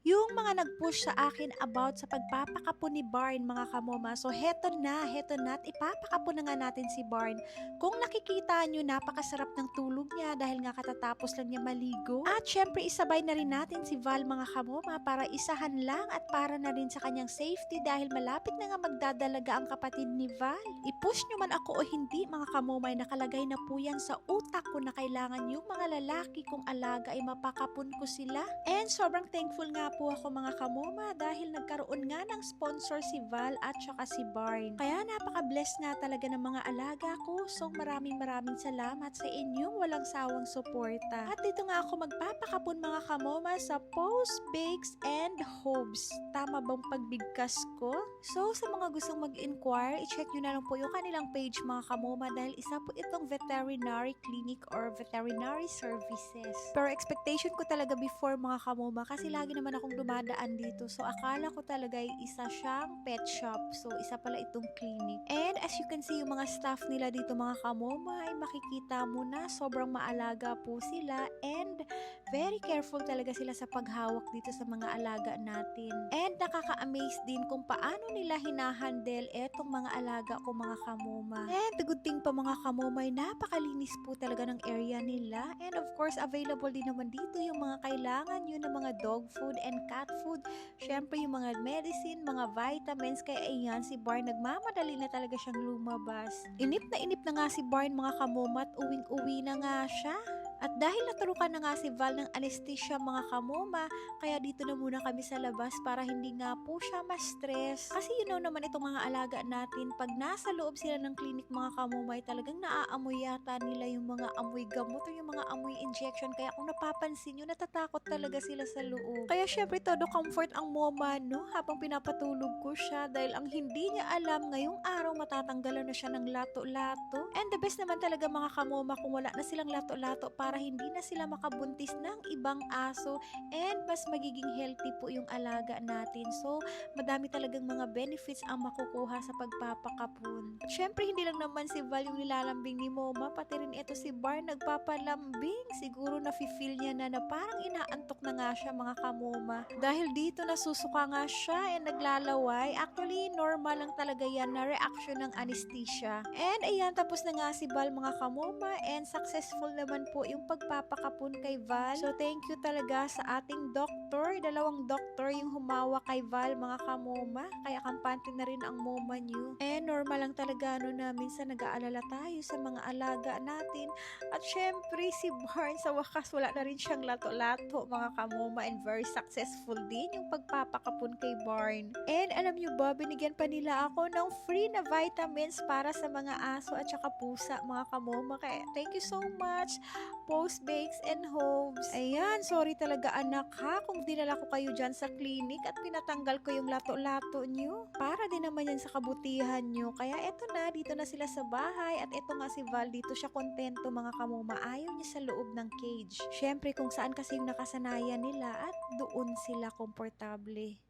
yung mga nag-push sa akin about sa pagpapakapo ni Barn, mga kamoma. So heto na at ipapakapo na nga natin si Barn. Kung nakikita nyo, napakasarap ng tulog niya dahil nga katatapos lang niya maligo. At syempre isabay na rin natin si Val, mga kamoma, para isahan lang at para na rin sa kanyang safety dahil malapit na nga magdadalaga ang kapatid ni Val. I-push nyo man ako o hindi, mga kamoma, ay nakalagay na po yan sa utak ko na kailangan yung mga lalaki kong alaga ay mapakapon ko sila. And sobrang thankful nga po ako, mga kamoma, dahil nagkaroon nga ng sponsor si Val at saka si Barn. Kaya napaka-bless nga talaga ng mga alaga ko. So maraming salamat sa inyong walang sawang suporta. At dito nga ako magpapakapon, mga kamoma, sa Post Bakes and Hobes. Tama bang pagbigkas ko? So sa mga gustong mag-inquire, i-check nyo na lang po yung kanilang page, mga kamoma, dahil isa po itong veterinary clinic or veterinary services. Pero expectation ko talaga before, mga kamoma, kasi lagi naman akong dumadaan dito. So akala ko talaga ay isa siyang pet shop. So isa pala itong clinic. And as you can see, yung mga staff nila dito, mga kamoma, ay makikita mo na sobrang maalaga po sila and very careful talaga sila sa paghawak dito sa mga alaga natin. And nakaka-amaze din kung paano nila hinahandle etong mga alaga ko, mga kamoma. And the good thing pa, mga kamoma, ay napakalinis po talaga ng area nila. And of course, available din naman dito yung mga kailangan nyo na mga dog food and cat food. Syempre yung mga medicine, mga vitamins. Kaya ayan, si Barn nagmamadali na talaga siyang lumabas. Inip na nga si Barn, mga kamoma, at uwing-uwi na nga siya. At dahil naturukan na nga si Val ng anesthesia, mga kamoma, kaya dito na muna kami sa labas para hindi nga po siya ma-stress. Kasi you know naman itong mga alaga natin, pag nasa loob sila ng clinic, mga kamoma, ay talagang naaamoy yata nila yung mga amoy gamot o yung mga amoy injection. Kaya kung napapansin nyo, natatakot talaga sila sa loob. Kaya syempre todo comfort ang moma, no, habang pinapatulog ko siya, dahil ang hindi niya alam, ngayong araw matatanggalan na siya ng lato-lato. And the best naman talaga, mga kamoma, kung wala na silang lato-lato para hindi na sila makabuntis ng ibang aso and mas magiging healthy po yung alaga natin. So madami talagang mga benefits ang makukuha sa pagpapakapon. At syempre hindi lang naman si Val yung nilalambing ni Moma, pati rin ito si Barn nagpapalambing. Siguro na-feel niya na parang inaantok na nga siya, mga kamoma. Dahil dito nasusuka nga siya and naglalaway. Actually normal lang talaga yan na reaction ng anesthesia. And ayan, tapos na nga si Val, mga kamoma, and successful naman po yung pagpapakapon kay Val. So thank you talaga sa ating doktor. Dalawang doktor yung humawak kay Val, mga kamoma. Kaya kampante na rin ang moma niyo. And normal lang talaga na minsan nag-aalala tayo sa mga alaga natin. At syempre si Barn sa wakas wala na rin siyang lato-lato, mga kamoma, and very successful din yung pagpapakapon kay Barn. And alam nyo ba, binigyan pa nila ako ng free na vitamins para sa mga aso at saka pusa, mga kamoma. Kaya thank you so much, Post Bakes and Hobes. Ayan, sorry talaga anak ha kung dinala ko kayo dyan sa clinic at pinatanggal ko yung lato-lato nyo. Para din naman yan sa kabutihan nyo. Kaya eto na, dito na sila sa bahay at eto nga si Val, dito siya kontento, mga kamoma. Ayaw niya sa loob ng cage. Syempre kung saan kasi yung nakasanayan nila at doon sila komportable.